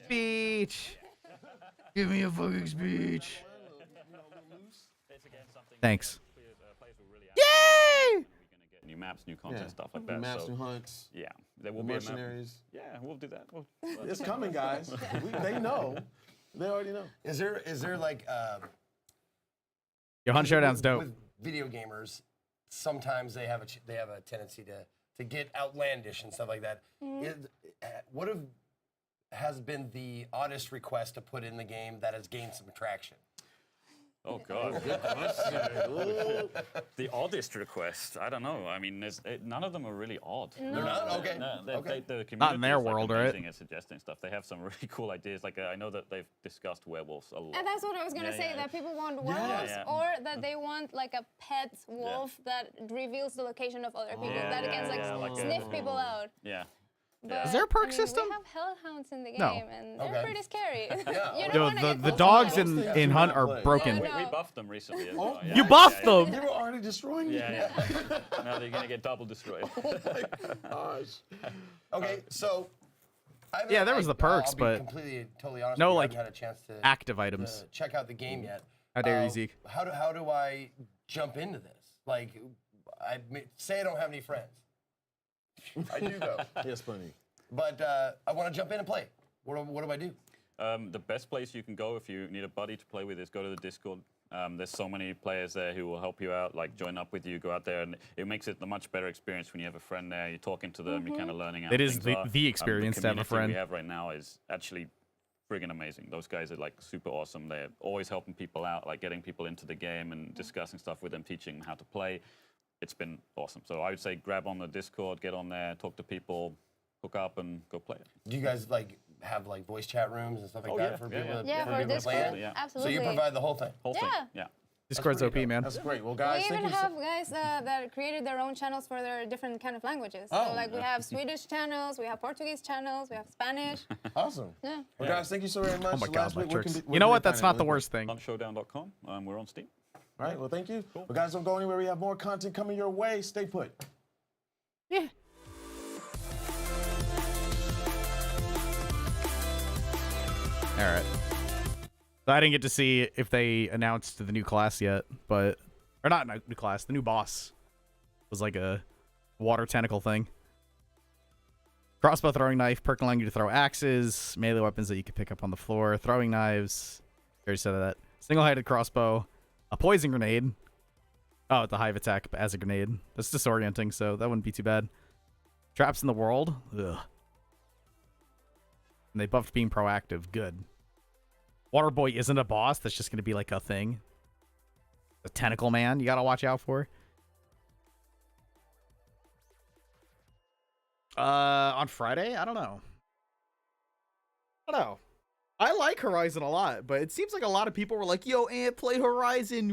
Speech. Give me a fucking speech. Thanks. Yay! New maps, new content, stuff like that. New maps, so, new hunts. Yeah, there will New be mercenaries. Yeah, we'll do that. It's coming, guys. They know. They already know. Is there like Your Hunt Showdown's dope. with video gamers? Sometimes they have a tendency to get outlandish and stuff like that. What has been the oddest request to put in the game that has gained some traction? Oh God. The oddest request. I don't know. I mean, none of them are really odd. They're not? Okay. No, Okay. the community Not in their is, like, world, right? amazing at suggesting stuff. They have some really cool ideas. Like I know that they've discussed werewolves a lot. And that's what I was gonna say. yeah. That people want werewolves, Yeah. or that they want like a pet wolf that reveals the location of other people. That can like sniff people out. Yeah. But, Is there a perk I mean, system? We have hellhounds in the game, No. and they're Okay. pretty scary. Yeah. You don't Yo, wanna get the close to dogs them. in Hunt are broken. We buffed them recently as well. You buffed them? They were already destroying you. Yeah. Now they're gonna get double destroyed. Gosh. Okay, so. Yeah, there was the perks, I'll be but completely totally honest. no, with you, I like, haven't had a chance to active items. check out the game yet. How dare you, Zeke? How do I jump into this? Like, say I don't have any friends. I do though. Yes, plenty. But I want to jump in and play. What do I do? The best place you can go if you need a buddy to play with is go to the Discord. There's so many players there who will help you out, like join up with you, go out there, and it makes it a much better experience when you have a friend there. You're talking to them, you're kind of learning. How It is things the- are. the experience to have a community friend. we have right now is actually friggin' amazing. Those guys are like super awesome. They're always helping people out, like getting people into the game and discussing stuff with them, teaching them how to play. It's been awesome. So I would say grab on the Discord, get on there, talk to people, hook up, and go play it. Do you guys have voice chat rooms and stuff like that for people? Yeah, for for people to play Discord, in? Yeah. So absolutely. you provide the whole thing. Whole thing. Yeah. Discord's OP, man. That's great. Well, We guys, even thank you. have guys that created their own channels for their different kind of languages. Oh, So like we have Swedish channels, we have Portuguese channels, we have Spanish. Awesome. Yeah. Well, guys, thank you so very much. Oh my Last God, week, where Lectrix. can You know where what? can That's they not the find it? worst thing. Huntshowdown.com. We're on Steam. All right. Well, thank you. Well, guys, don't go anywhere. We have more content coming your way. Stay put. Yeah. All right. So I didn't get to see if they announced the new class yet, but or not new class. The new boss was like a water tentacle thing. Crossbow throwing knife, perk allowing you to throw axes, melee weapons that you can pick up on the floor, throwing knives. I already said that. Single-handed crossbow, a poison grenade. Oh, it's a hive attack as a grenade. That's disorienting, so that wouldn't be too bad. Traps in the world. Ugh. And they buffed being proactive. Good. Waterboy isn't a boss. That's just going to be like a thing. The tentacle man you got to watch out for. On Friday? I don't know. I like Horizon a lot, but it seems like a lot of people were like, yo, Ant, play Horizon.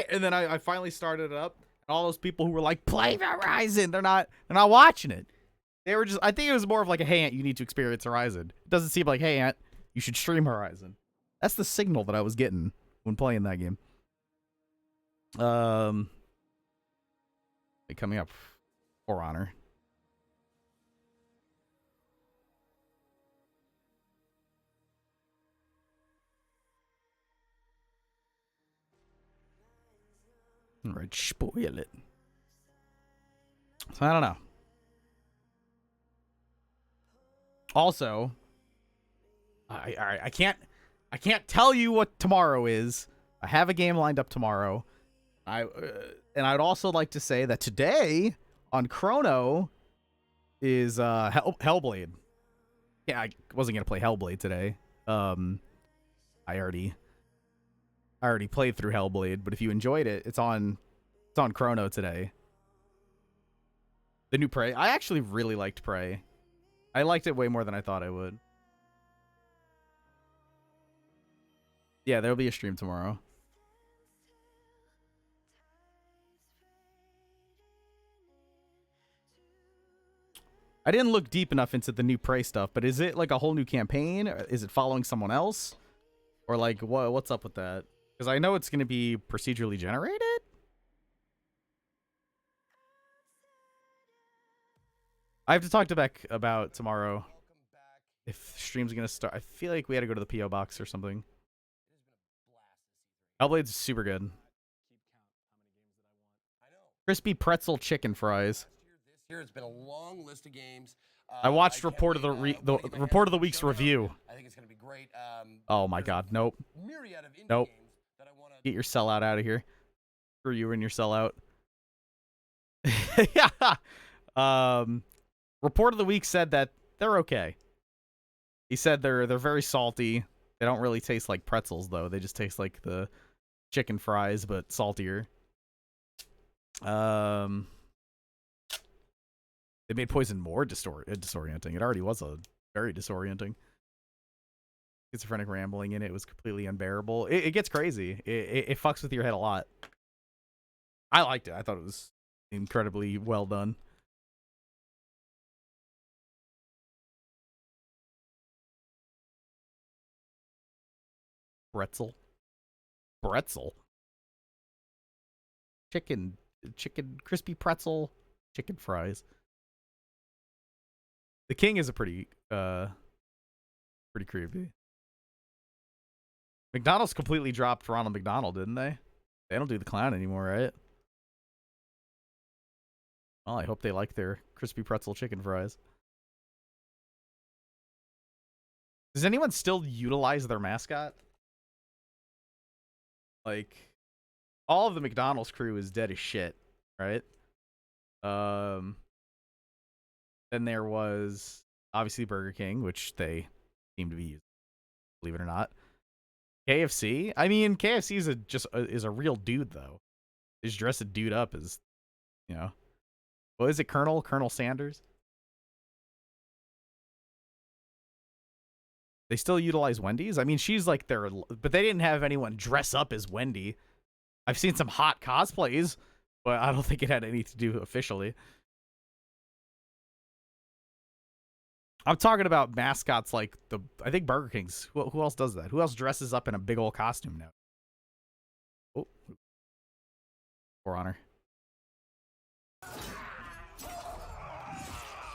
And then I finally started it up. And all those people who were like, play Horizon, they're not watching it. They were just, I think it was more of like a, hey, Ant, you need to experience Horizon. It doesn't seem like, hey, Ant, you should stream Horizon. That's the signal that I was getting when playing that game. Coming up, For Honor. All right, spoil it. So I don't know. Also, I can't tell you what tomorrow is. I have a game lined up tomorrow. And I'd also like to say that today on Chrono is Hellblade. Yeah, I wasn't gonna play Hellblade today. I already played through Hellblade, but if you enjoyed it, it's on Chrono today. The new Prey. I actually really liked Prey. I liked it way more than I thought I would. Yeah, there'll be a stream tomorrow. I didn't look deep enough into the new Prey stuff, but is it like a whole new campaign? Or is it following someone else? Or like what's up with that? Because I know it's going to be procedurally generated. I have to talk to Beck about tomorrow. If stream's gonna start, I feel like we had to go to the PO box or something. Hellblade's super good. Crispy pretzel chicken fries. This year, it's been a long list of games. I watched can't report of wait, the when I get my report of the hands on week's Showdown. review. I think it's going to be great. Oh my there's god, nope. a myriad of indie Nope. games that I want to. Get your sellout out of here. Screw you and your sellout. Yeah. Report of the week said that they're okay. He said they're very salty. They don't really taste like pretzels though. They just taste like the chicken fries but saltier. They made poison more disorienting. It already was a very disorienting. Schizophrenic rambling in it was completely unbearable. It gets crazy. It fucks with your head a lot. I liked it. I thought it was incredibly well done. Pretzel. Chicken crispy pretzel, chicken fries. The King is a pretty creepy. McDonald's completely dropped Ronald McDonald, didn't they? They don't do the clown anymore, right? Well, I hope they like their crispy pretzel chicken fries. Does anyone still utilize their mascot? Like, all of the McDonald's crew is dead as shit, right? Then there was obviously Burger King, which they seem to be using, believe it or not. KFC. I mean, KFC is a real dude though. They just dress a dude up as, you know, what is it, Colonel Sanders? They still utilize Wendy's. I mean, she's like their, but they didn't have anyone dress up as Wendy. I've seen some hot cosplays, but I don't think it had anything to do officially. I'm talking about mascots like I think Burger King's. Who else does that? Who else dresses up in a big old costume now? Oh, For Honor.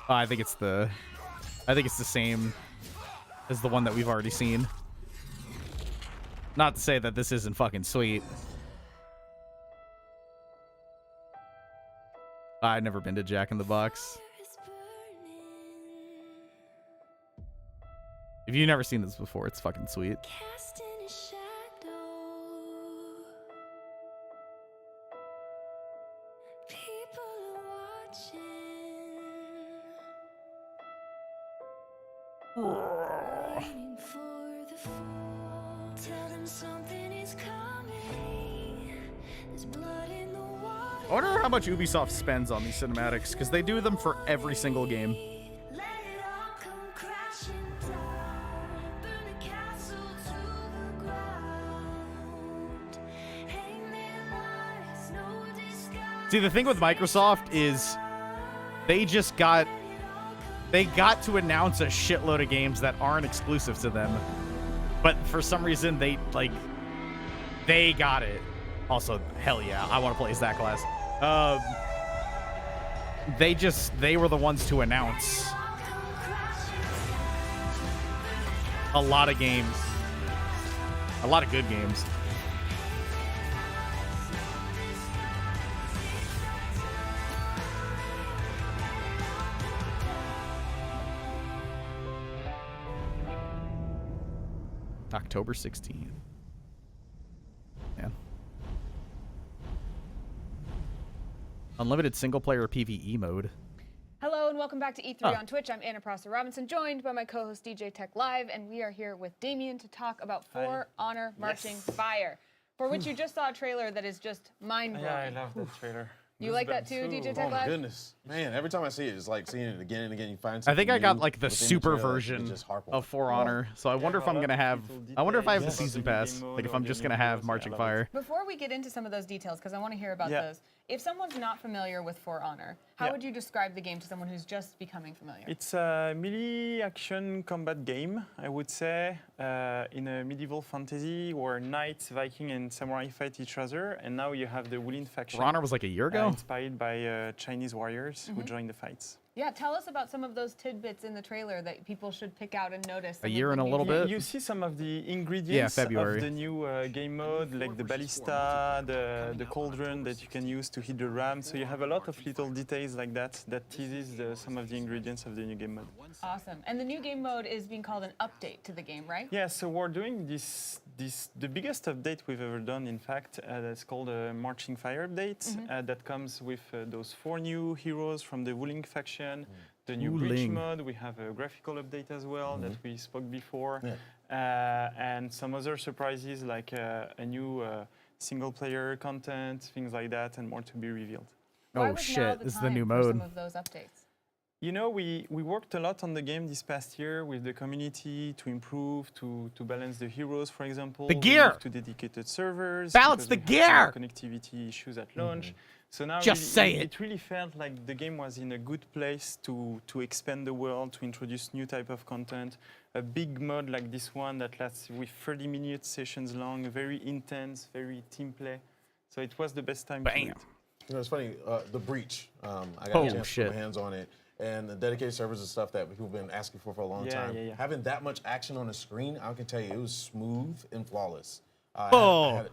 I think it's the same as the one that we've already seen. Not to say that this isn't fucking sweet. I've never been to Jack in the Box. If you've never seen this before, it's fucking sweet. I wonder how much Ubisoft spends on these cinematics, because they do them for every single game. See, the thing with Microsoft is they got to announce a shitload of games that aren't exclusive to them, but for some reason they got it. Also, hell yeah, I want to play as that class. They were the ones to announce a lot of games, a lot of good games. October 16th. Man. Unlimited single player PvE mode. Hello and welcome back to E3 on Twitch. I'm Anna Prosser Robinson, joined by my co-host DJ Tech Live, and we are here with Damien to talk about For Honor Marching Fire, for which you just saw a trailer that is just mind-blowing. Yeah, I love that trailer. You like that too, DJ Tech Oh my Live? goodness, man! Every time I see it, it's like seeing it again and again. You find I something think I got new like the within super trailer that you version just harp on. of For Honor, so I wonder if I'm gonna have. I wonder if I have the season pass. Like if I'm just gonna have Marching Fire. Before we get into some of those details, because I want to hear about those, if someone's not familiar with For Honor, how would you describe the game to someone who's just becoming familiar? It's a melee action combat game, I would say, in a medieval fantasy where knights, Viking, and samurai fight each other, and now you have the Wulin faction. For Honor was like a year ago. Inspired by Chinese warriors who joined the fights. Yeah, tell us about some of those tidbits in the trailer that people should pick out and notice. A year and a little You, bit. you see some of the ingredients of February. the new game mode, like the ballista, the cauldron that you can use to hit the ram. So you have a lot of little details like that that teases some of the ingredients of the new game mode. Awesome. And the new game mode is being called an update to the game, right? Yeah, so we're doing the biggest update we've ever done, in fact. That's called a Marching Fire update. That comes with those 4 new heroes from the Wuling faction, the new Breach Wuling. mod. We have a graphical update as well that we spoke before, Yeah. and some other surprises like a new single-player content, things like that, and more to be revealed. Why Oh was now shit! the This is the time new for some mode. of those updates? You know, we worked a lot on the game this past year with the community to improve, to balance the heroes, for example. The We gear! moved to dedicated servers. Balance because the we had some gear! connectivity issues at launch. So now Just say it. It really felt like the game was in a good place to expand the world, to introduce new type of content. A big mod like this one that lasts with 30-minute sessions long, very intense, very team play. So it was the best time to do Bam. it. You know, it's funny. The Breach. I got Oh, a chance to shit. put my hands on it, and the dedicated servers and stuff that people have been asking for a long Yeah, time. yeah, yeah. Having that much action on the screen, I can tell you, it was smooth and flawless. I Oh. had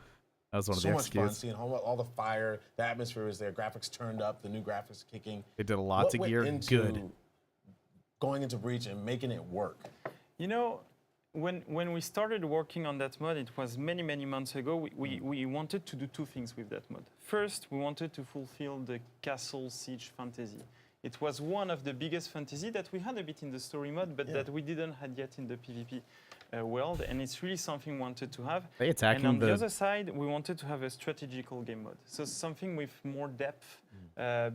That was one of so the much fun executes. seeing all the fire, the atmosphere was there, graphics turned up, the new graphics kicking. They did a lot What to went gear. into Good. going into Breach and making it work. You know, when we started working on that mod, it was many months ago. We wanted to do 2 things with that mod. First, we wanted to fulfill the castle siege fantasy. It was one of the biggest fantasy that we had a bit in the story mode, but that we didn't had yet in the PvP world, and it's really something we wanted to have. They attacking And on the the- other side, we wanted to have a strategical game mode. So something with more depth,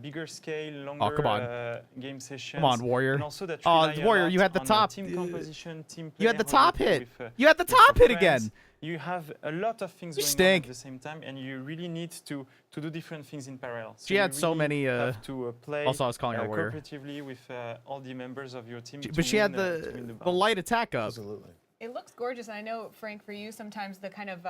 bigger scale, longer come on. game sessions. Come on, Warrior. And also that Oh, rely a Warrior, lot you had the on top. team composition, team You had the play, how top play hit. with, You had the with top your hit friends. again. You have a lot of things You going on stink. at the same time, and you really need to do different things in parallel. So She you had so really many, have to play also I was calling her Warrior. cooperatively with all the members of your team. But she had to win the battle. light attack up. Absolutely. It looks gorgeous. And I know, Frank, for you, sometimes the kind of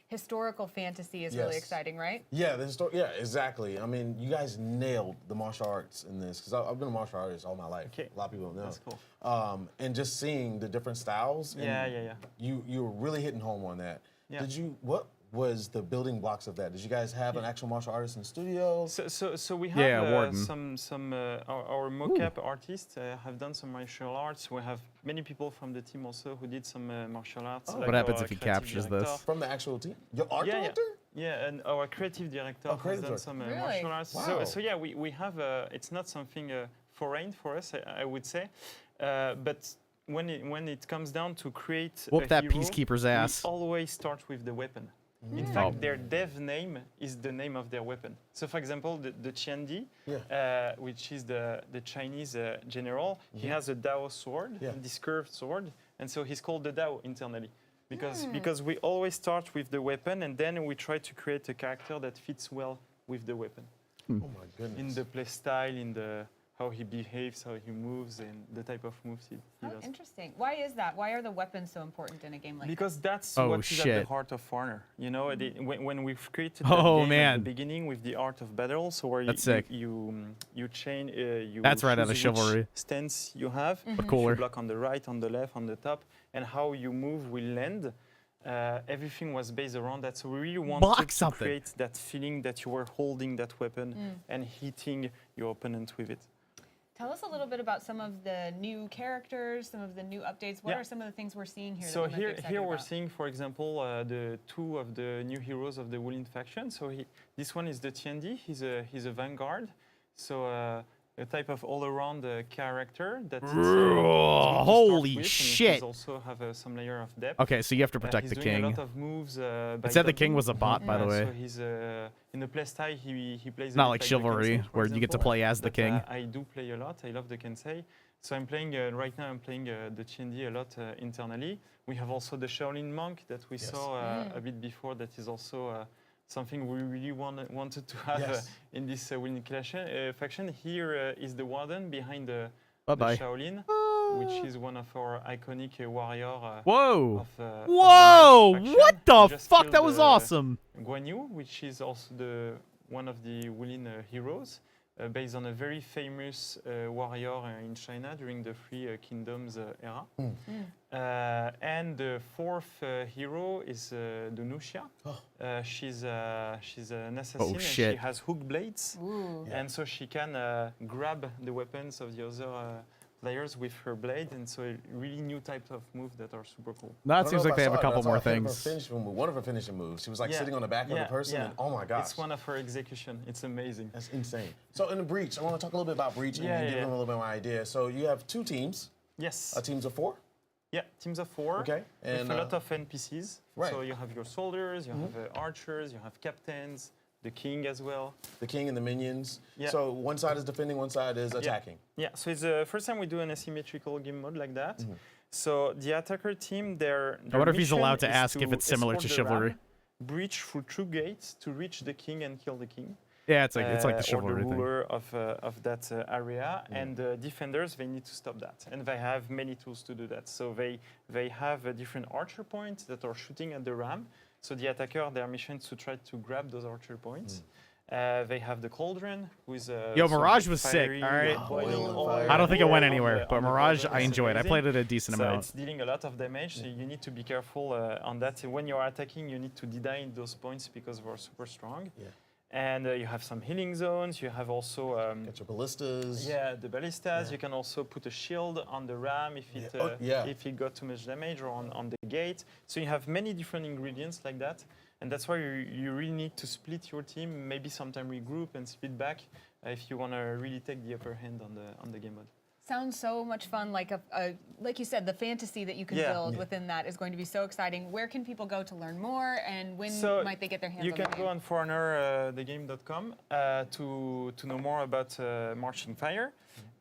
historical fantasy is really Yes. exciting, right? Yeah, yeah, exactly. I mean, you guys nailed the martial arts in this because I've been a martial artist all my life. Okay. A lot of people don't know. That's cool. And just seeing the different styles. And Yeah. You were really hitting home on that. Yeah. What was the building blocks of that? Did you guys have an actual martial artist in the studio? So we have Yeah, Warden. some our mocap artists have done some martial arts. We have many people from the team also who did some martial arts. Oh. like What happens our if he creative captures director. this? From the actual team? Your art Yeah, director? Yeah, and our creative director Oh, has creative done director. some Really? martial arts. Wow. So yeah, we have it's not something foreign for us, I would say, but when it comes down to create Whoop a that hero, peacekeeper's ass. we always start with the weapon. In fact, their dev name is the name of their weapon. So, for example, the Qiandi, which is the Chinese general, he has a Dao sword, this curved sword, and so he's called the Dao internally. Because we always start with the weapon, and then we try to create a character that fits well with the weapon. Oh my goodness. In the play style, in the how he behaves, how he moves, and the type of moves he Oh, does. interesting. Why is that? Why are the weapons so important in a game like Because that's Oh, what is at shit. the heart of Honor. You know, when we've created Oh, that game man. at the beginning with the art of battle, so where That's sick. you chain, you That's right out of choose which Chivalry. stance you have, But if you cooler. block on the right, on the left, on the top, and how you move will land. Everything was based around that. So we really wanted Block to something. create that feeling that you were holding that weapon and hitting your opponent with it. Tell us a little bit about some of the new characters, some of the new updates. What Yeah. are some of the things we're seeing here? So that we might be excited here we're about? seeing, for example, the 2 of the new heroes of the Wulin faction. So this one is the Tiandi. He's a vanguard. So a type of all-around character that is, Holy He shit. also have some layer of depth. Okay, so you have to protect he's the doing king. a lot of moves. It said the king was a bot, by the way. So he's in the playstyle. He plays a Not bit like the Chivalry, Kensei, for where you get to example, play as the but, king. I do play a lot. I love the Kensei. So I'm playing right now. I'm playing the Tiandi a lot internally. We have also the Shaolin monk that we saw a bit before. That is also something we really wanted to have Yes. in this Wulin faction. Here is the warden behind the Bye-bye. Shaolin, which is one of our iconic warrior. Whoa! Of the Whoa! Knights faction. What the We just fuck? killed That was awesome. Guan Yu, which is also one of the Wulin heroes. based on a very famous warrior in China during the Three Kingdoms era. And the fourth hero is the Nuxia. She's an assassin and she shit. has hook blades. And so she can grab the weapons of the other players with her blade, and so really new types of moves that are super cool. That seems like they have a couple more things. One of her finishing moves. She was like Yeah, sitting on the back of the person, and oh my gosh. It's one of her execution. It's amazing. That's insane. So in the Breach, I want to talk a little bit about Breach and give them a little bit of an idea. So you have 2 teams, Yes. teams of 4. Yeah, teams of 4. Okay, With and, a lot of NPCs. right. So you have your soldiers, you have archers, you have captains, the king as well. The king and the minions. Yeah. So one side is defending, one side is attacking. Yeah, so it's the first time we do an asymmetrical game mode like that. So the attacker team, their I wonder if he's mission allowed to is ask if it's similar to escort the ram, Chivalry. breach through 2 gates to reach the king and kill the king. Yeah, it's like the or Chivalry the thing. ruler of that area, and the defenders, they need to stop that, and they have many tools to do that. So they have different archer points that are shooting at the ram. So the attacker, their mission is to try to grab those archer points. They have the cauldron with Yo, some Mirage was sick, fiery, alright? boiling Oil. oil I don't think it went on anywhere, the but Mirage, cauldron I is enjoyed. I amazing. played it a decent So amount. it's dealing a lot of damage, so you need to be careful on that. When you're attacking, you need to deny those points because we're super strong. Yeah. And you have some healing zones. You have also Get your ballistas. the ballistas. You can also put a shield on the ram if it if it got too much damage, or on the gate. So you have many different ingredients like that, and that's why you really need to split your team. Maybe sometime regroup and split back if you want to really take the upper hand on the game mode. Sounds so much fun. Like like you said, the fantasy that you can build within that is going to be so exciting. Where can people go to learn more, and when might they get their hands You on can the game? go on forerunnerthegame.com to know more about Marching Fire.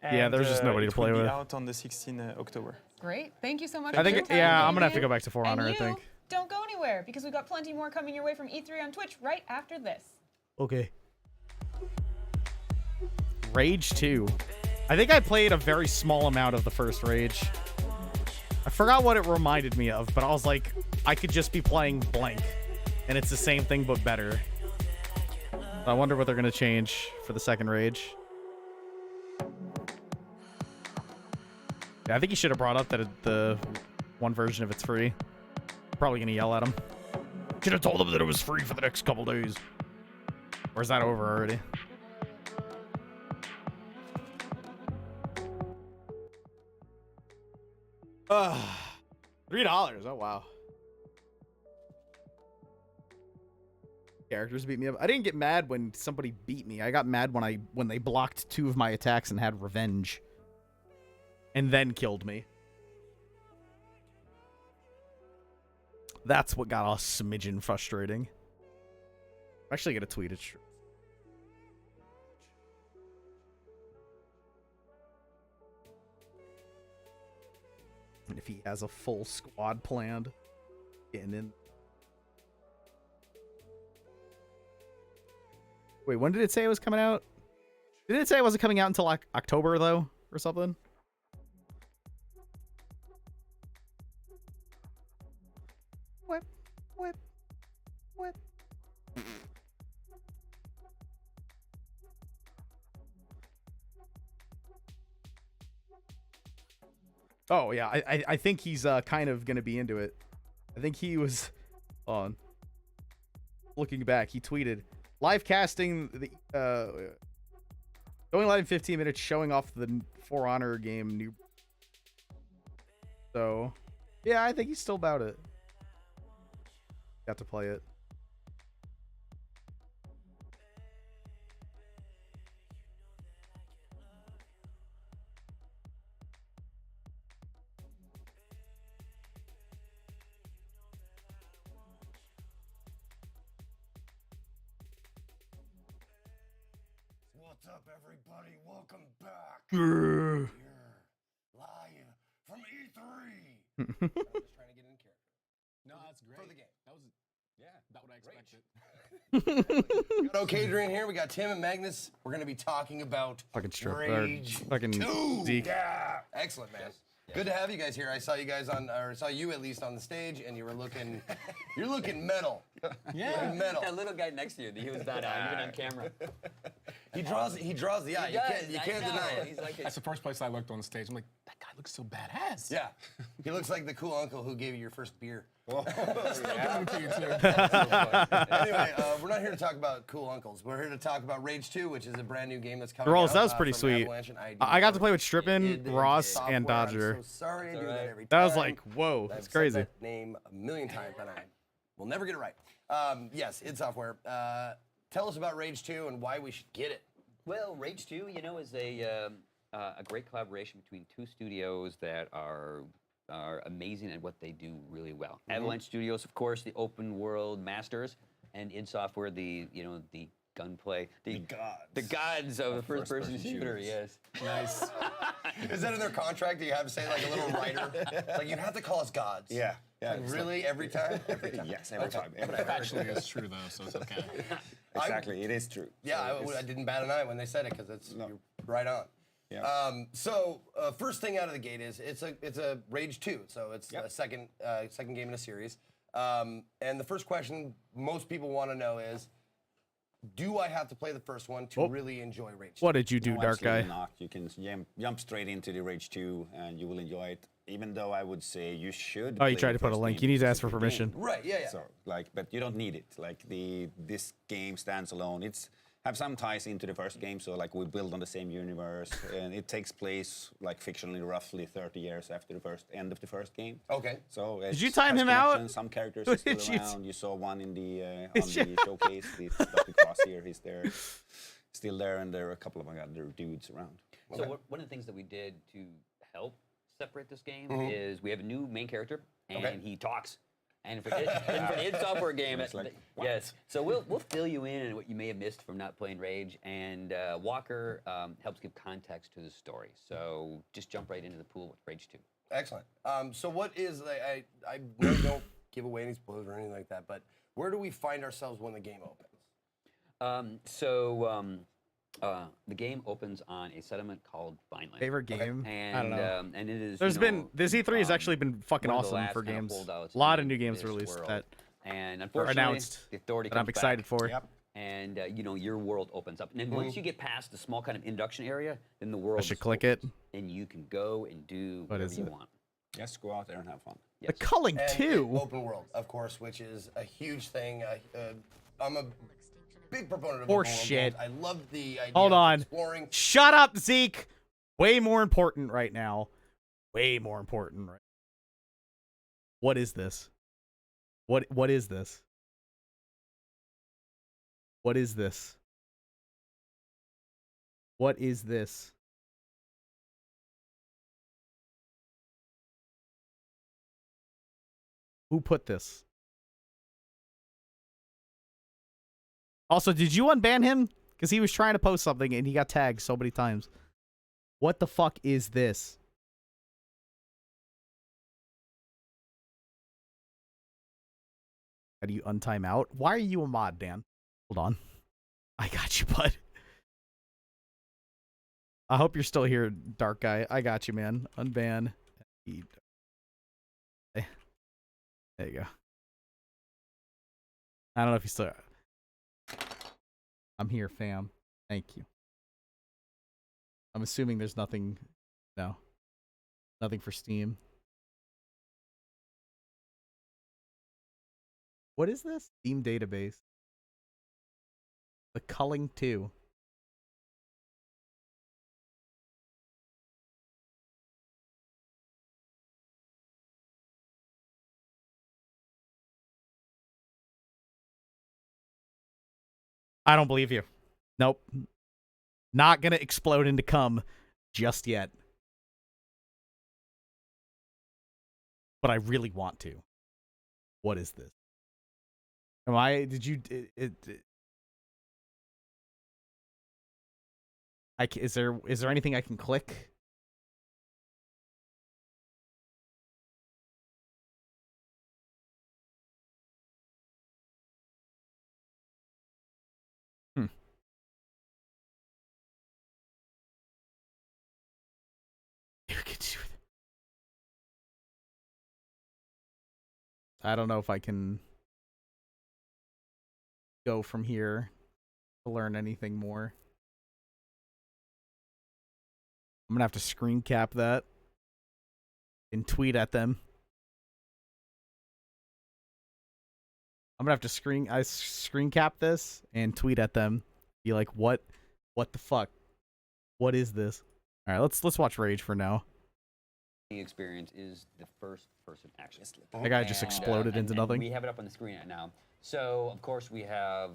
Yeah, there's just nobody to play with. It will be out on the 16th October. Great. Thank you so much. I for think, your time, yeah, I'm gonna have to Damien. go back to For Honor, And I think. you don't go anywhere, because we've got plenty more coming your way from E3 on Twitch right after this. Okay. Rage 2. I think I played a very small amount of the first Rage. I forgot what it reminded me of, but I was like, I could just be playing blank. And it's the same thing, but better. I wonder what they're going to change for the second Rage. Yeah, I think he should have brought up that the one version of it's free. Probably going to yell at him. Should have told him that it was free for the next couple days. Or is that over already? $3. Oh wow. Characters beat me up. I didn't get mad when somebody beat me. I got mad when they blocked 2 of my attacks and had revenge. And then killed me. That's what got a smidgen frustrating. I'm actually gonna tweet it. And if he has a full squad planned, getting in. Wait, when did it say it was coming out? Did it say it wasn't coming out until like October though, or something? Whip. Oh yeah, I think he's kind of gonna be into it. I think he was on. Looking back, he tweeted live casting the going live in 15 minutes, showing off the For Honor game new. So yeah, I think he's still about it. Got to play it. What's up, everybody? Welcome back. Here, live from E3. I'm just trying to get in character. No, that's great. For the game. That was, yeah, about what I expected. We got Okadrian here. We got Tim and Magnus. We're going to be talking about Fucking Rage fucking 2. Zeke. Yeah. Excellent, man. Good to have you guys here. I saw you guys saw you at least on the stage, and you were looking, you're looking metal. Yeah. Looking metal. That little guy next to you, he was that even on camera. He draws. Yeah, you can't deny it. He's like That's the first place I looked on stage. I'm like, that guy looks so badass. Yeah, he looks like the cool uncle who gave you your first beer. Give him to you too. Anyway, we're not here to talk about cool uncles. We're here to talk about Rage 2, which is a brand new game that's coming Rolls, out. that was pretty from sweet. Avalanche and ID. I got to play with Strippin, It Ross, software. and Dodger. I'm so sorry to do that every That time. was like, whoa, I've it's said crazy. that name a million times, and I will never get it right. Yes, id Software. Tell us about Rage 2 and why we should get it. Well, Rage 2, is a great collaboration between two studios that are amazing at what they do really well. Avalanche Studios, of course, the open world masters, and id Software, the gunplay, the gods of the first-person shooter. Yes. Nice. Is that in their contract? Do you have to say like a little writer? Like you have to call us gods. Yeah. Like, really? Every time? Every time. Yes, every time. That actually is true though, so it's okay. Exactly, it is true. Yeah, So I didn't bat an eye when they said it because you're right on. Yeah. So first thing out of the gate is it's a Rage 2, so it's a second game in a series. And the first question most people want to know is, do I have to play the first one to really enjoy Rage 2? What did you do, No, Dark Guy? absolutely not. You can jump straight into the Rage 2 and you will enjoy it. Even though I would say you should. Oh, you play tried the to put a first link. game You need to because ask for it's a good permission. game. Right, yeah. So, but you don't need it. Like this game stands alone. It's have some ties into the first game. So, like we build on the same universe, and it takes place like fictionally, roughly 30 years after the end of the first game. Okay. So, Did you time him out? Some characters are still Did you- around. You saw one in the on the showcase. The Dr. Cross here, he's there, still there, and there are a couple of other dudes around. So one of the things that we did to help separate this game is we have a new main character, and he talks. And for an id Software game, It's like, yes. So we'll fill you in on what you may have missed from not playing Rage, and Walker helps give context to the story. So just jump right into the pool with Rage 2. Excellent. So what is, I know you don't give away any spoilers or anything like that, but where do we find ourselves when the game opens? The game opens on a settlement called Vineland. Favorite game? And, I don't know. And it is. There's been this E3 has actually been fucking one of the awesome last for kind of games. holdouts A lot in of new games this released world. that And are unfortunately, announced the authority that I'm comes excited back, for. And your world opens up. And then once you get past the small kind of induction area, then the world. I should just click it. opens, and you can go and do What whatever is you it? want. Just go out there and have fun. The Culling And 2. Open world, of course, which is a huge thing. I'm a big proponent of Horse open world shit. games. I love the idea Hold of on. exploring. Shut up, Zeke. Way more important right now. Way more important right. What is this? What is this? What is this? What is this? Who put this? Also, did you unban him? Because he was trying to post something and he got tagged so many times. What the fuck is this? How do you untime out? Why are you a mod, Dan? Hold on. I got you, bud. I hope you're still here, Dark Guy. I got you, man. Unban. There you go. I don't know if you still... I'm here, fam. Thank you. I'm assuming there's nothing... No. Nothing for Steam. What is this? Steam database. The Culling 2. I don't believe you. Nope. Not gonna explode into cum just yet. But I really want to. What is this? Is there anything I can click? I don't know if I can go from here to learn anything more. I'm gonna have to screen cap that and tweet at them. I'm gonna have to screen cap this and tweet at them. Be like, what the fuck? What is this? All right, let's watch Rage for now. The experience is the first person action. That guy just exploded into nothing. We have it up on the screen right now. So of course we have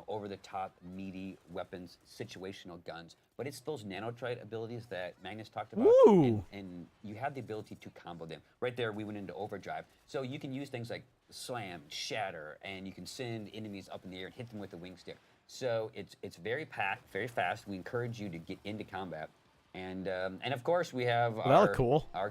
over-the-top meaty weapons, situational guns, but it's those nanotrite abilities that Magnus talked about, Ooh. and you have the ability to combo them. Right there, we went into overdrive, so you can use things like slam, shatter, and you can send enemies up in the air and hit them with the wing stick. So it's very packed, very fast. We encourage you to get into combat. And of course we have our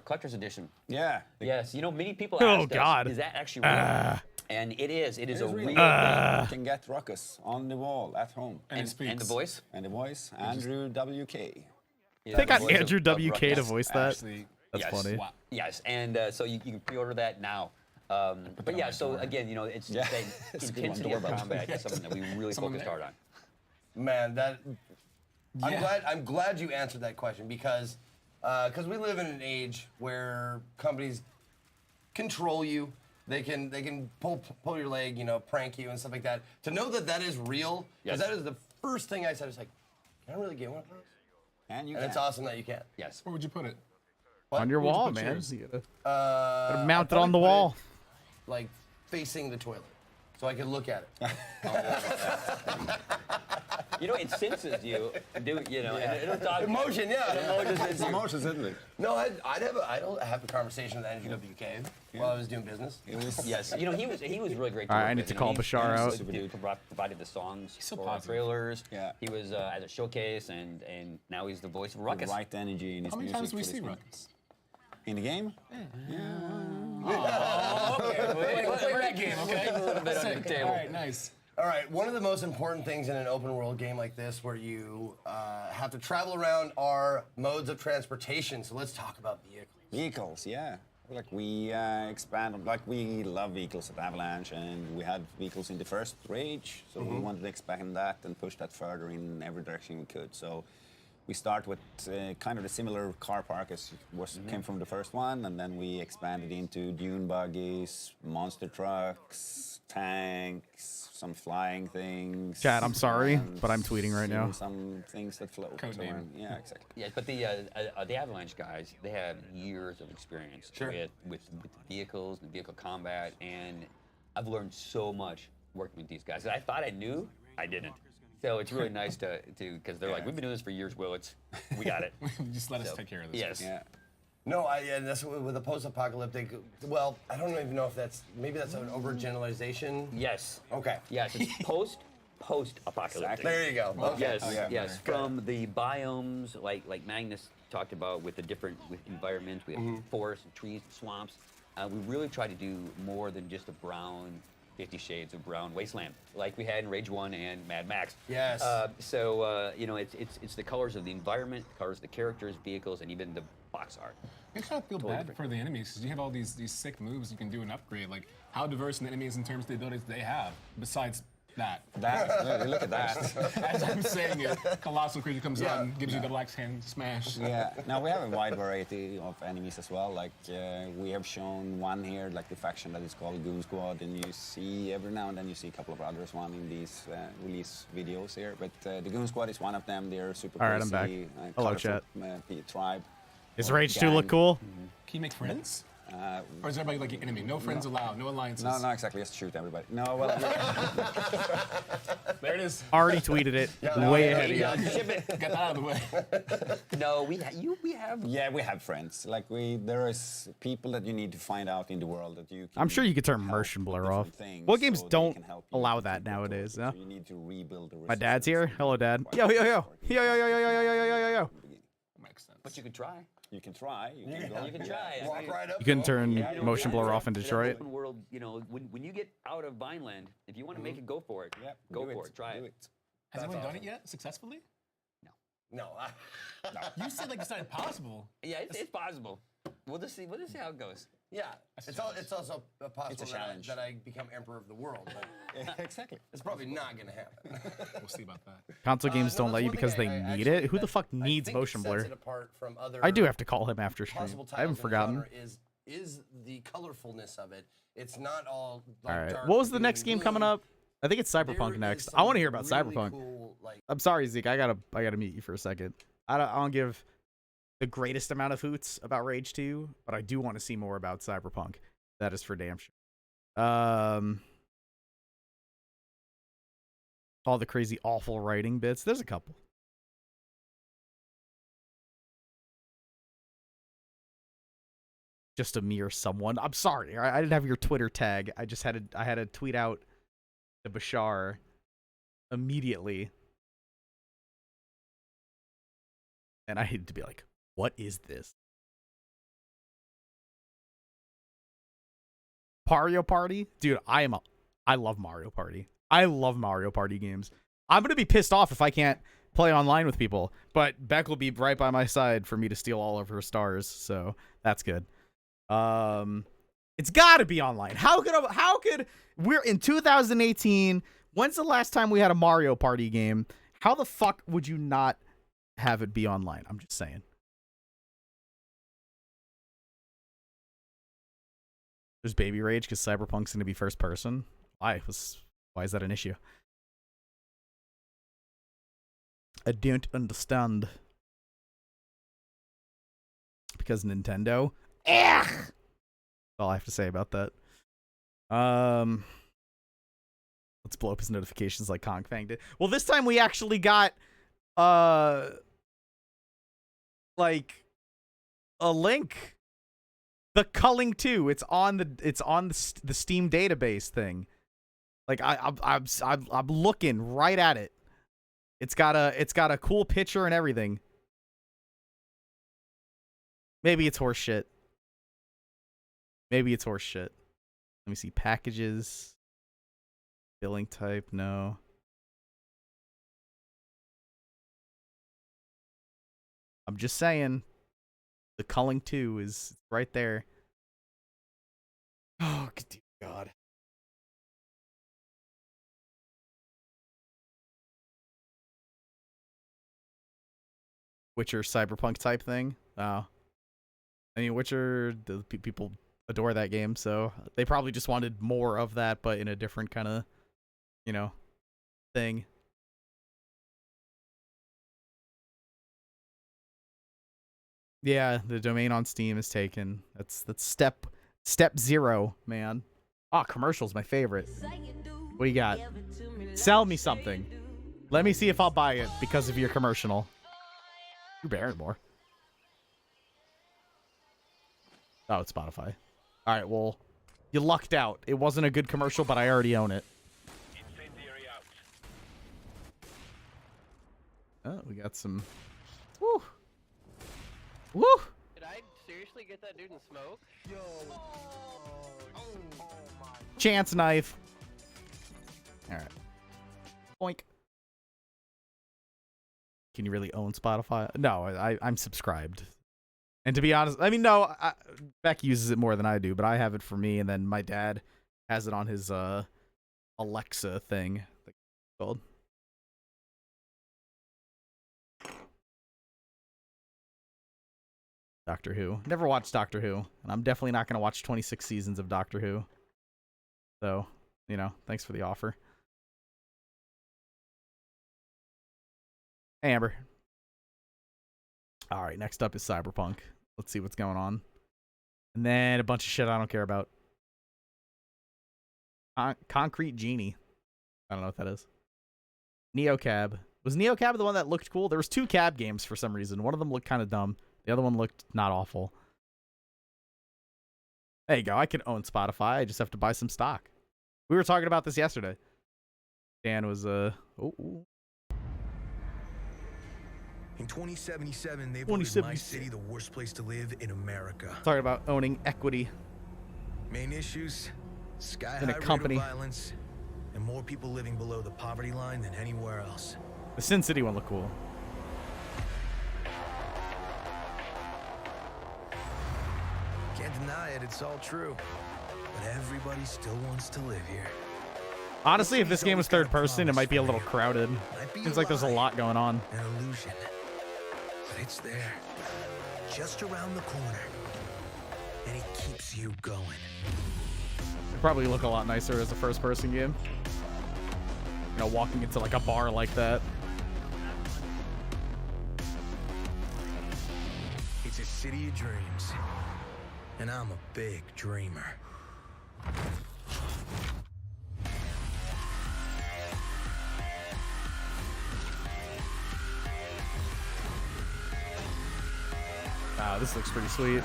collector's edition. Yeah. Yes, many people Oh, asked God. us, is that actually real? And it is. It is a real thing. You can get Ruckus on the wall at home. And the voice? And the voice, Andrew WK. Yeah, They the got voice Andrew of WK to Ruckus. voice that. Actually, That's Yes. funny. wow. Yes, and so you can pre-order that now. But yeah, so again, it's Yeah. the It's a good one, intensity of doorbell. combat is something that we really Someone focused there. hard on. Man, Yeah. I'm glad you answered that question because we live in an age where companies control you. They can pull your leg, prank you and stuff like that. To know that is real, because Yes. that is the first thing I said. It's like, can I really get one of those? And you And it's can. awesome that you can. Yes. Where would you put it? On your Where'd you wall, put man. yours? You gotta I'd mount it probably on the put wall. like facing the toilet, so I can look at it. It senses you, and it'll talk. Emotion, yeah. It's emotions, isn't it? No, I'd have a conversation with Andrew WK while I was doing business. Yes, he was really great. All right, work I need with. to call Bashar out. Provided the songs so for our positive. trailers. Yeah. He was at a showcase, and now he's the voice of The Ruckus. right energy in his How many music. times do we for this see one. Ruckus? In the game? Play that game, okay? A little bit on the table. All right, nice. All right, one of the most important things in an open world game like this where you have to travel around are modes of transportation. So let's talk about vehicles. Vehicles, yeah. Like we expand, like we love vehicles at Avalanche, and we had vehicles in the first Rage, so we wanted to expand that and push that further in every direction we could. So we start with kind of a similar car park as came from the first one, and then we expanded into dune buggies, monster trucks, tanks, some flying things. Chad, I'm sorry, and but I'm tweeting right now. even some things that float Code name. around. Yeah, exactly. Yeah, but the Avalanche guys, they have years of experience with vehicles and vehicle combat, and I've learned so much working with these guys. I thought I knew, I didn't. So it's really nice to because they're like, we've been doing this for years, Will. We got it. Just let us So, take care of this. yes. Yeah. No, and that's with a post-apocalyptic. Well, I don't even know if maybe that's an overgeneralization. Yes. Okay. Yes, it's post-apocalyptic. There you go. Okay. Yes, yes. From the biomes, like Magnus talked about, with the different environments, we have forests and trees and swamps. We really try to do more than just a brown 50 Shades of Brown wasteland, like we had in Rage 1 and Mad Max. Yes. It's the colors of the environment, the colors of the characters, vehicles, and even the box art. I kind of feel bad different. for the enemies because you have all these sick moves you can do and upgrade. Like, how diverse are the enemies in terms of the abilities they have besides that? Yeah, look at that. As I'm saying it, Colossal Creature comes out and gives you double axe hand smash. Yeah. Now we have a wide variety of enemies as well. Like we have shown one here, like the faction that is called Goon Squad, and you see every now and then you see a couple of others one in these release videos here. But the Goon Squad is one of them. They're super All right, I'm crazy, Hello, colorful, chat. tribe. Is or Rage 2 look gang. cool? Can you make friends? Or is everybody like your enemy? No friends allowed, no alliances. No, exactly. Just shoot everybody. No, well, There it is. Already tweeted it. Way ahead of you. Get that out of the way. No, we have. yeah, we have friends. Like there is people that you need to find out in the world that you. I'm sure you could turn help motion with blur off. different things What games so they don't can help you allow with that different nowadays? tools. No? So you need to rebuild the My dad's here. resistance. Hello, Dad. Yo, yo, yo, yo, yo, yo, yo, yo, yo, yo, yo, yo, yo. Makes sense. But you could try. You can try. You can go. You can try. Walk right up. You couldn't to 'em. turn motion blur off in That Detroit. Open world, when you get out of Vineland, if you want to make it, go for it. Yeah, Go do for it. Try do it. Has anyone done awesome. it yet successfully? No. You said like it's not impossible. Yeah, it's possible. We'll just see how it goes. Yeah, it's also possible challenge. that I become emperor of the world, but Exactly. it's probably not going to happen. We'll see about that. Console games No, don't that's let you one because thing they I need actually- it. Who the that fuck I needs think motion sets blur? it apart from other I do have to call him after stream. possible I haven't titles in the forgotten. genre is the colorfulness of it. It's not all like, All right. dark What was the doom next and game coming gloom. up? I think it's There Cyberpunk is next. I some want to hear about really Cyberpunk. cool, like, I'm sorry, Zeke. I gotta mute you for a second. I don't give the greatest amount of hoots about Rage 2, but I do want to see more about Cyberpunk. That is for damn sure. All the crazy, awful writing bits. There's a couple. Just a mere someone. I'm sorry. I didn't have your Twitter tag. I just had to tweet out to Bashar immediately. And I had to be like, what is this? Mario Party? Dude, I love Mario Party. I love Mario Party games. I'm going to be pissed off if I can't play online with people, but Beck will be right by my side for me to steal all of her stars, so that's good. It's got to be online. How could we're in 2018? When's the last time we had a Mario Party game? How the fuck would you not have it be online? I'm just saying. There's baby rage because Cyberpunk's going to be first person. Why is that an issue? I don't understand. Because Nintendo. Ugh! That's all I have to say about that. Let's blow up his notifications like Kong Fang did. Well, this time we actually got like a link. The Culling 2. It's on the Steam database thing. Like I'm looking right at it. It's got a cool picture and everything. Maybe it's horse shit. Let me see packages. Billing type, no. I'm just saying. The Culling 2 is right there. Oh, dear God. Witcher Cyberpunk type thing. Oh. I mean, Witcher, the people adore that game, so they probably just wanted more of that, but in a different kind of, thing. Yeah, the domain on Steam is taken. That's step 0, man. Ah, commercial's my favorite. What do you got? Sell me something. Let me see if I'll buy it because of your commercial. Drew Barrymore. Oh, it's Spotify. All right, well, you lucked out. It wasn't a good commercial, but I already own it. Oh, we got some. Woo. Woo. Did I seriously get that dude in smoke? Yo. Chance knife. All right. Boink. Can you really own Spotify? No, I'm subscribed. And to be honest, I mean, no, Beck uses it more than I do, but I have it for me, and then my dad has it on his Alexa thing. It's called. Doctor Who. Never watched Doctor Who, and I'm definitely not going to watch 26 seasons of Doctor Who. So, thanks for the offer. Hey, Amber. All right, next up is Cyberpunk. Let's see what's going on. And then a bunch of shit I don't care about. Concrete Genie. I don't know what that is. Neocab. Was Neocab the one that looked cool? There was 2 cab games for some reason. One of them looked kind of dumb. The other one looked not awful. There you go. I can own Spotify. I just have to buy some stock. We were talking about this yesterday. Dan was In 2077, they voted my city the worst place to live in America. Talking about owning equity. Main issues: sky in a high company. rate of violence, and more people living below the poverty line than anywhere else. The Sin City one looked cool. Can't deny it, it's all true. But everybody still wants to live here. Honestly, if this game was third person, it might be a little crowded. Seems like there's a lot going on. An illusion. But it's there. Just around the corner. And it keeps you going. It'd probably look a lot nicer as a first person game. You know, walking into like a bar like that. It's a city of dreams. And I'm a big dreamer. Wow, this looks pretty sweet.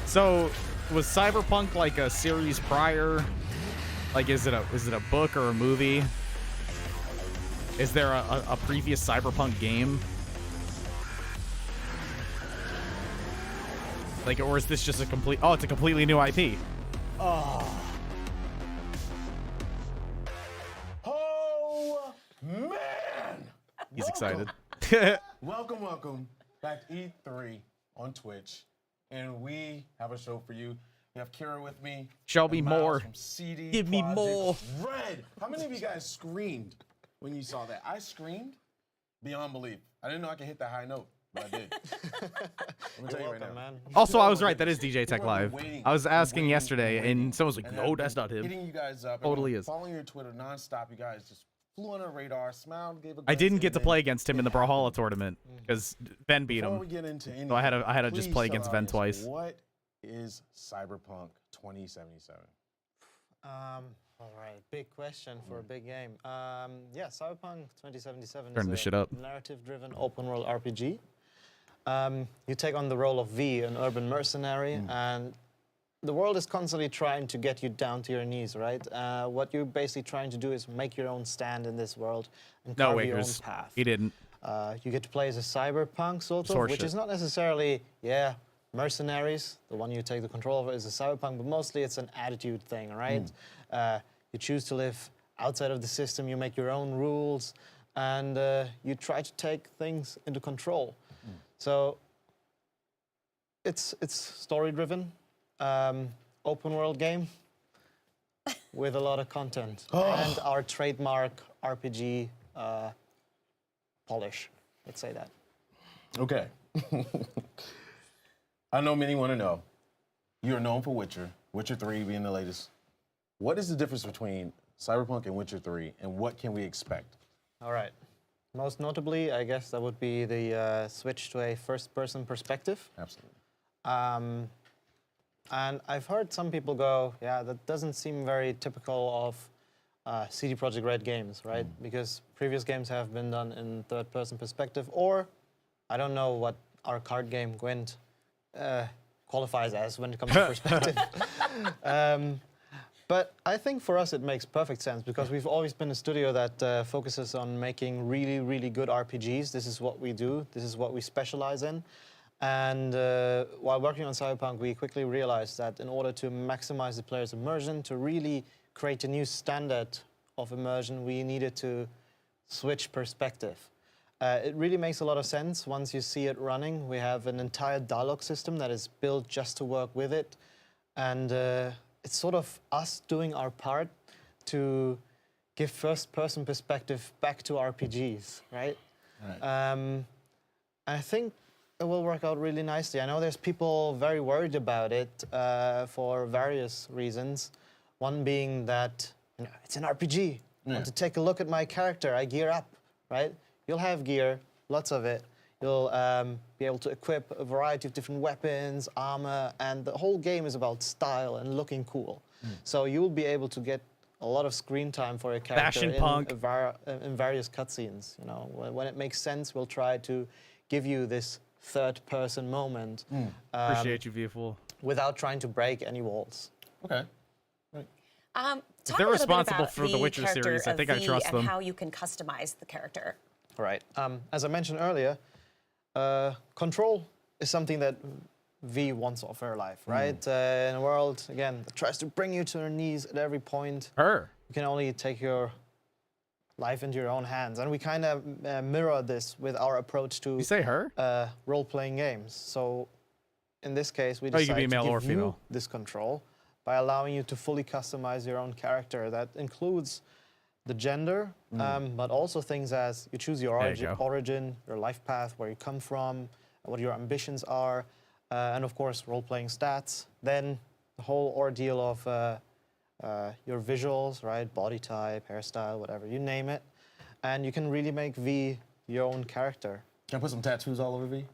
So, was Cyberpunk like a series prior? Like, is it a book or a movie? Is there a previous Cyberpunk game? Like, or is this just a complete? Oh, it's a completely new IP. Oh man! He's excited. Welcome back to E3 on Twitch, and we have a show for you. We have Kira with me. Show me and Miles more. from CD Give me Projekt more. Red. How many of you guys screamed when you saw that? I screamed beyond belief. I didn't know I could hit that high note, but I did. Let me tell you right now. man. Also, I was right. That is DJ Tech People have Live. been waiting I was and asking waiting yesterday, and waiting, and someone was like, and "No, have that's been not him." Hitting you guys up. Totally and is. Following your Twitter nonstop. You guys just flew on our radar. Smiled, gave a. I didn't get to glance, play and against him in the it happened. Brawlhalla tournament because Ben beat Before him. we get into anything, So I had to just please play tell against the Ben audience, twice. What is Cyberpunk 2077? All right, big question for a big game. Yeah, Cyberpunk 2077 Turn is this a shit up. narrative-driven open-world RPG. You take on the role of V, an urban mercenary, and the world is constantly trying to get you down to your knees, right? What you're basically trying to do is make your own stand in this world and No, carve your own Wakers. path. He didn't. You get to play as a cyberpunk, sort of, Horse which shit. is not necessarily, mercenaries. The one you take the control over is a cyberpunk, but mostly it's an attitude thing, right? You choose to live outside of the system, you make your own rules, and you try to take things into control. So it's story-driven, open world game with a lot of content and our trademark RPG polish. Let's say that. Okay. I know many want to know. You are known for Witcher, Witcher 3 being the latest. What is the difference between Cyberpunk and Witcher 3, and what can we expect? All right. Most notably, I guess that would be the switch to a first-person perspective. Absolutely. And I've heard some people go, yeah, that doesn't seem very typical of CD Projekt Red games, right? Because previous games have been done in third-person perspective, or I don't know what our card game, Gwent, qualifies as when it comes to perspective. But I think for us it makes perfect sense because we've always been a studio that focuses on making really, really good RPGs. This is what we do. This is what we specialize in. And while working on Cyberpunk, we quickly realized that in order to maximize the player's immersion, to really create a new standard of immersion, we needed to switch perspective. It really makes a lot of sense once you see it running. We have an entire dialogue system that is built just to work with it. And it's sort of us doing our part to give first-person perspective back to RPGs, right? I think it will work out really nicely. I know there's people very worried about it for various reasons. One being that it's an RPG. I want to take a look at my character. I gear up, right? You'll have gear, lots of it. You'll be able to equip a variety of different weapons, armor, and the whole game is about style and looking cool. So you'll be able to get a lot of screen time for your character Fashion punk. in various cutscenes. You know, when it makes sense, we'll try to give you this third-person moment. Appreciate you, Viewful. Without trying to break any walls. Okay. If they're responsible for the Witcher series, I think I trust them. And how you can customize the character. Right. As I mentioned earlier, control is something that V wants of her life, right? In a world, again, that tries to bring you to her knees at every point. You can only take your life into your own hands. And we kind of mirror this with our approach to You say her? role-playing games. So in this case, we Oh, you could decided be male to or give you female. this control by allowing you to fully customize your own character. That includes the gender, but also things as you choose your There you origin, your life path, where you come from, what your ambitions are, and of course, role-playing stats. Then the whole ordeal of your visuals, right? Body type, hairstyle, whatever, you name it. And you can really make V your own character. Can I put some tattoos all over V?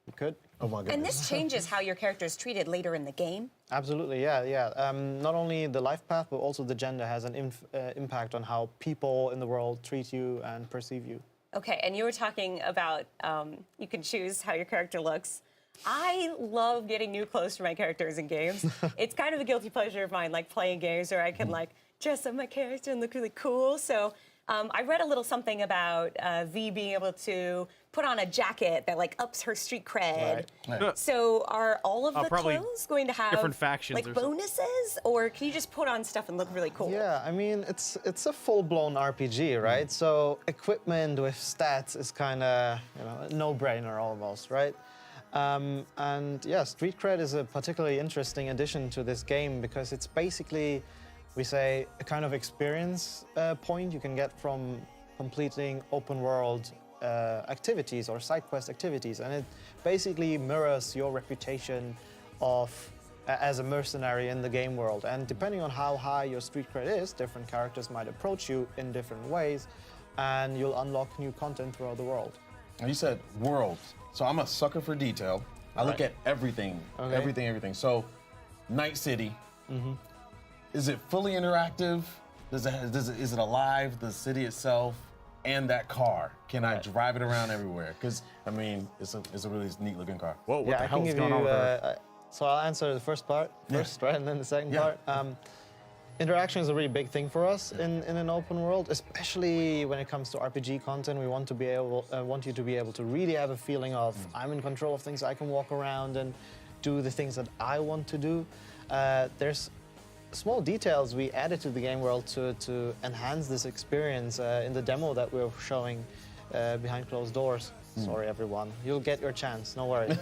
You could. Oh my goodness. And this changes how your character is treated later in the game. Absolutely, yeah. Not only the life path, but also the gender has an impact on how people in the world treat you and perceive you. Okay, and you were talking about you can choose how your character looks. I love getting new clothes for my characters in games. It's kind of a guilty pleasure of mine, like playing games where I can like dress up my character and look really cool. So I read a little something about V being able to put on a jacket that like ups her street cred. Right. So are all of the probably clothes going to have different factions like or something. bonuses, or can you just put on stuff and look really cool? Yeah, I mean, it's a full-blown RPG, right? So equipment with stats is kind of, a no-brainer almost, right? And yeah, Street Cred is a particularly interesting addition to this game because it's basically, we say, a kind of experience point you can get from completing open world activities or side quest activities, and it basically mirrors your reputation of as a mercenary in the game world. And depending on how high your Street Cred is, different characters might approach you in different ways, and you'll unlock new content throughout the world. Now you said world, so I'm a sucker for detail. I look at everything, Okay. everything. So, Night City, is it fully interactive? Is it alive, the city itself, and that car? Can I drive it around everywhere? Because, I mean, it's a really neat looking car. Whoa, what Yeah, the I hell can is give going you, on with her? so I'll answer the first part first, right, and then the second Yeah. part. Interaction is a really big thing for us in an open world, especially when it comes to RPG content. We want you to be able to really have a feeling of I'm in control of things. I can walk around and do the things that I want to do. There's small details we added to the game world to enhance this experience in the demo that we're showing behind closed doors. Sorry, everyone. You'll get your chance. No worry.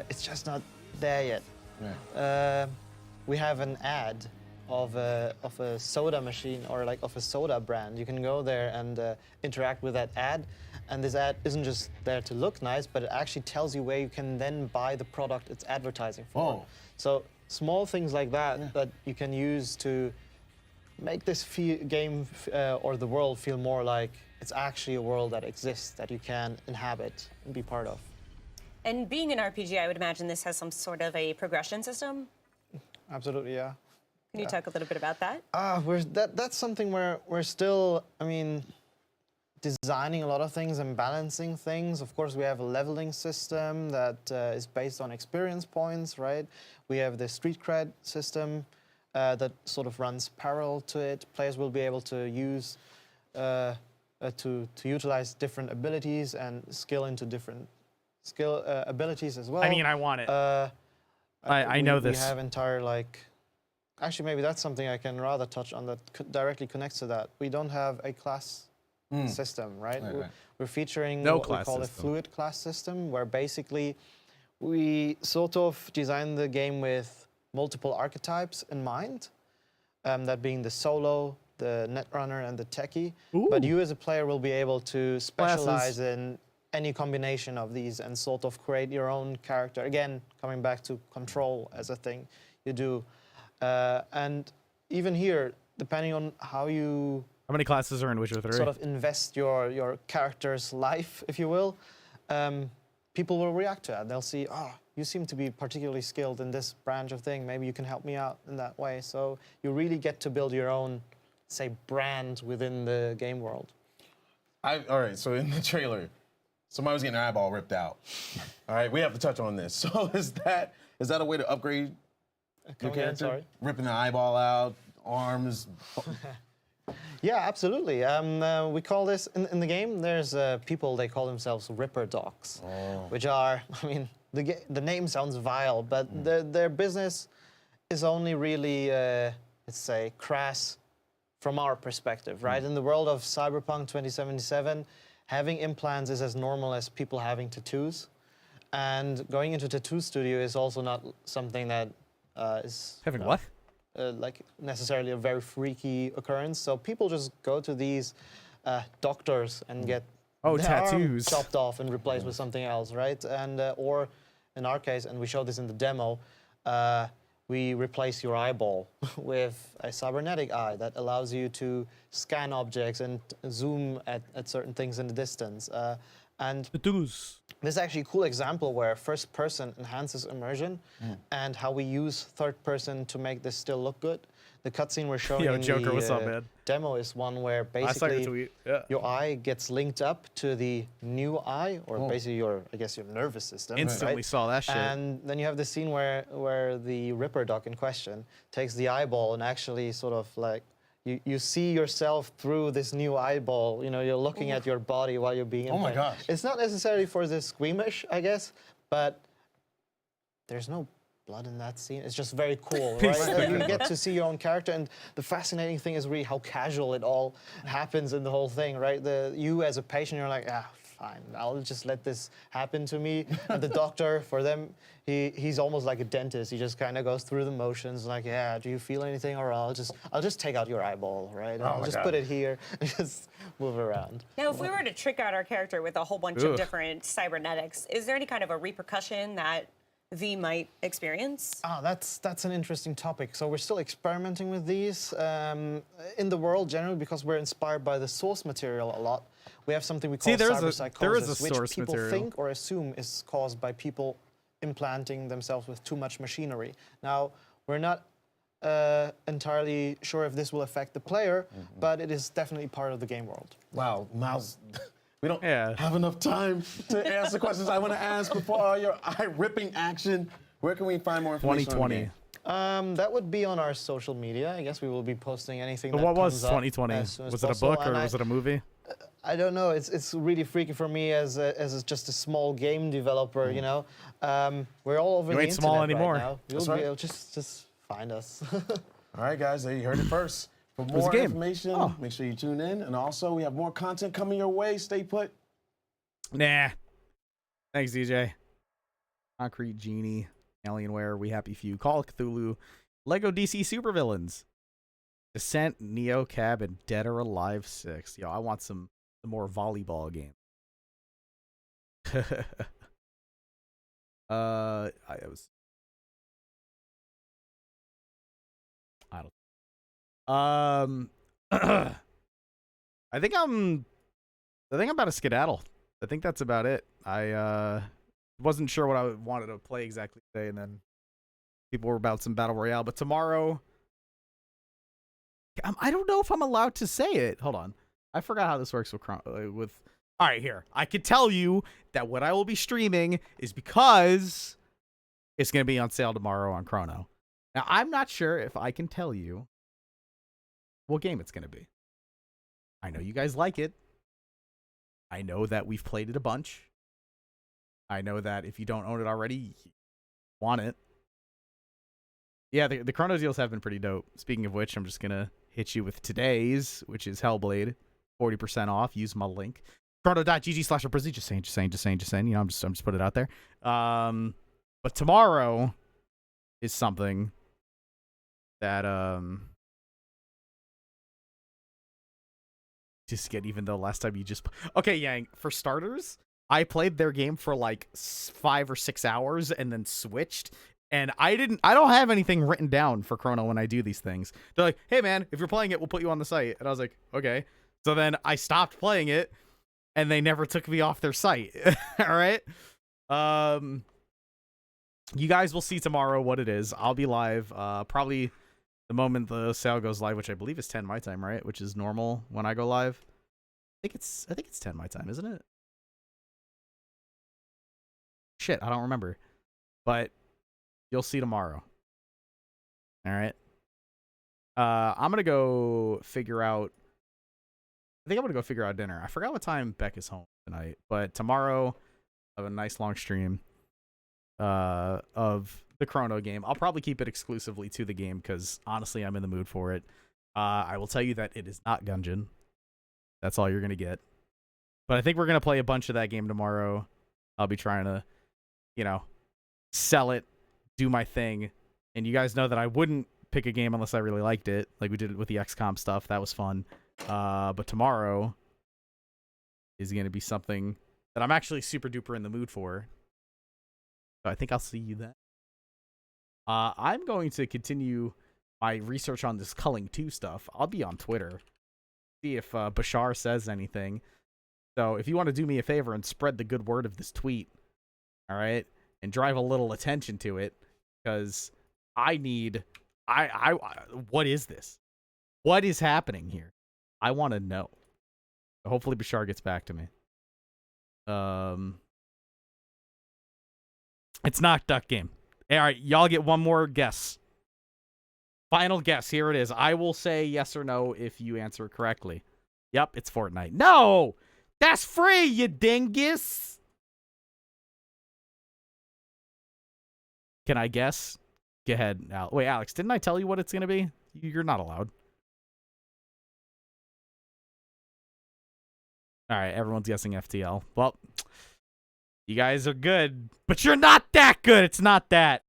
It's just not there yet. We have an ad of a soda machine or like of a soda brand. You can go there and interact with that ad. And this ad isn't just there to look nice, but it actually tells you where you can then buy the product it's advertising for. Oh. So small things like that that you can use to make this game or the world feel more like it's actually a world that exists, that you can inhabit and be part of. And being an RPG, I would imagine this has some sort of a progression system. Absolutely, yeah. Can you talk a little bit about that? That's something where we're still, designing a lot of things and balancing things. Of course, we have a leveling system that is based on experience points, right? We have the Street Cred system that sort of runs parallel to it. Players will be able to use to utilize different abilities and skill into different abilities as well. I mean, I want it. I know this. We have entire actually, maybe that's something I can rather touch on that directly connects to that. We don't have a class system, right? We're featuring what we call a fluid class system, where basically we sort of design the game with multiple archetypes in mind, that being the solo, the netrunner, and the techie. Ooh. But you as a player will be able to specialize in any combination of these and sort of create your own character. Again, coming back to control as a thing you do. And even here, depending on how many classes are in Witcher 3? sort of invest your character's life, if you will, people will react to that. They'll see, you seem to be particularly skilled in this branch of thing. Maybe you can help me out in that way. So you really get to build your own, say, brand within the game world. All right, so in the trailer, somebody was getting their eyeball ripped out. All right, we have to touch on this. So is that a way to upgrade your character? Sorry? Ripping the eyeball out, arms. Yeah, absolutely. We call this, in the game, there's people, they call themselves Ripper Dogs, which are, the name sounds vile, but their business is only really, let's say, crass from our perspective, right? In the world of Cyberpunk 2077, having implants is as normal as people having tattoos. And going into tattoo studio is also not something that is Having what? Like necessarily a very freaky occurrence. So people just go to these doctors and get their arm tattoos chopped off and replaced with something else, right? And or in our case, and we showed this in the demo, we replace your eyeball with a cybernetic eye that allows you to scan objects and zoom at certain things in the distance. And tattoos. This is actually a cool example where first person enhances immersion and how we use third person to make this still look good. The cutscene we're showing Yo, in Joker, the what's up, man? demo is one where I saw your basically tweet. Yeah. your eye gets linked up to the new eye, or basically your, I guess, your nervous system. Instantly right? saw that shit. And then you have the scene where the Ripper Doc in question takes the eyeball and actually sort of like, you see yourself through this new eyeball. You know, you're looking at your body while you're being Oh my implanted. gosh. It's not necessarily for the squeamish, I guess, but there's no blood in that scene. It's just very cool, right? That you get to see your own character, and the fascinating thing is really how casual it all happens in the whole thing, right? You as a patient, you're like, fine, I'll just let this happen to me. And the doctor, for them, he's almost like a dentist. He just kind of goes through the motions, like, yeah, do you feel anything? Or I'll just take out your eyeball, right? I'll just put it here and just move around. Now, if we were to trick out our character with a whole bunch of different cybernetics, is there any kind of a repercussion that V might experience? That's an interesting topic. So we're still experimenting with these. In the world generally, because we're inspired by the source material a lot, we have something we call cyberpsychosis, there is a source which people material. think or assume is caused by people implanting themselves with too much machinery. Now, we're not entirely sure if this will affect the player, but it is definitely part of the game world. Wow, Miles, we don't have enough time to answer questions I want to ask before all your eye-ripping action. Where can we find more information on the game? That would be on our social media. I guess we will be posting anything But that what was comes up 2020? as soon as Was it a possible. book or And was it a movie? I don't know. It's really freaky for me as just a small game developer. You know, we're all over You the ain't small internet anymore. right now. That's You'll right. be able just find us. All right, guys, you heard it first. For was a more game. information, make sure you tune in. And also, we have more content coming your way. Stay put. Nah. Thanks, DJ. Concrete Genie, Alienware, We Happy Few, Call of Cthulhu, Lego DC Supervillains, Descent, Neo Cab, and Dead or Alive 6. Yo, I want some more volleyball game. I don't. I think I'm about to skedaddle. I think that's about it. I wasn't sure what I wanted to play exactly today, and then people were about some Battle Royale. But tomorrow, I don't know if I'm allowed to say it. Hold on. I forgot how this works with all right, here. I could tell you that what I will be streaming is because it's going to be on sale tomorrow on Chrono. Now, I'm not sure if I can tell you what game it's going to be. I know you guys like it. I know that we've played it a bunch. I know that if you don't own it already, you want it. Yeah, the Chrono deals have been pretty dope. Speaking of which, I'm just going to hit you with today's, which is Hellblade. 40% off. Use my link. Chrono.gg/Brizzy. Just saying. You know, I'm just put it out there. But tomorrow is something that just get, even though last time you just okay, Yang, for starters, I played their game for like 5 or 6 hours and then switched, and I don't have anything written down for Chrono when I do these things. They're like, hey man, if you're playing it, we'll put you on the site. And I was like, okay. So then I stopped playing it and they never took me off their site. All right. You guys will see tomorrow what it is. I'll be live probably the moment the sale goes live, which I believe is 10 my time, right? Which is normal when I go live. I think it's 10 my time, isn't it? Shit, I don't remember. But you'll see tomorrow. All right. I'm going to go figure out dinner. I forgot what time Beck is home tonight, but tomorrow I have a nice long stream of the Chrono game. I'll probably keep it exclusively to the game because honestly, I'm in the mood for it. I will tell you that it is not Gungeon. That's all you're going to get. But I think we're going to play a bunch of that game tomorrow. I'll be trying to, sell it, do my thing. And you guys know that I wouldn't pick a game unless I really liked it, like we did with the XCOM stuff. That was fun. But tomorrow is going to be something that I'm actually super duper in the mood for. So I think I'll see you then. I'm going to continue my research on this Culling 2 stuff. I'll be on Twitter. See if Bashar says anything. So if you want to do me a favor and spread the good word of this tweet, all right, and drive a little attention to it, because I need, what is this? What is happening here? I want to know. Hopefully Bashar gets back to me. It's not Duck Game. All right, y'all get one more guess. Final guess. Here it is. I will say yes or no if you answer correctly. Yep, it's Fortnite. No! That's free, you dingus! Can I guess? Go ahead. Wait, Alex, didn't I tell you what it's going to be? You're not allowed. All right, everyone's guessing FTL. Well, you guys are good, but you're not that good. It's not that.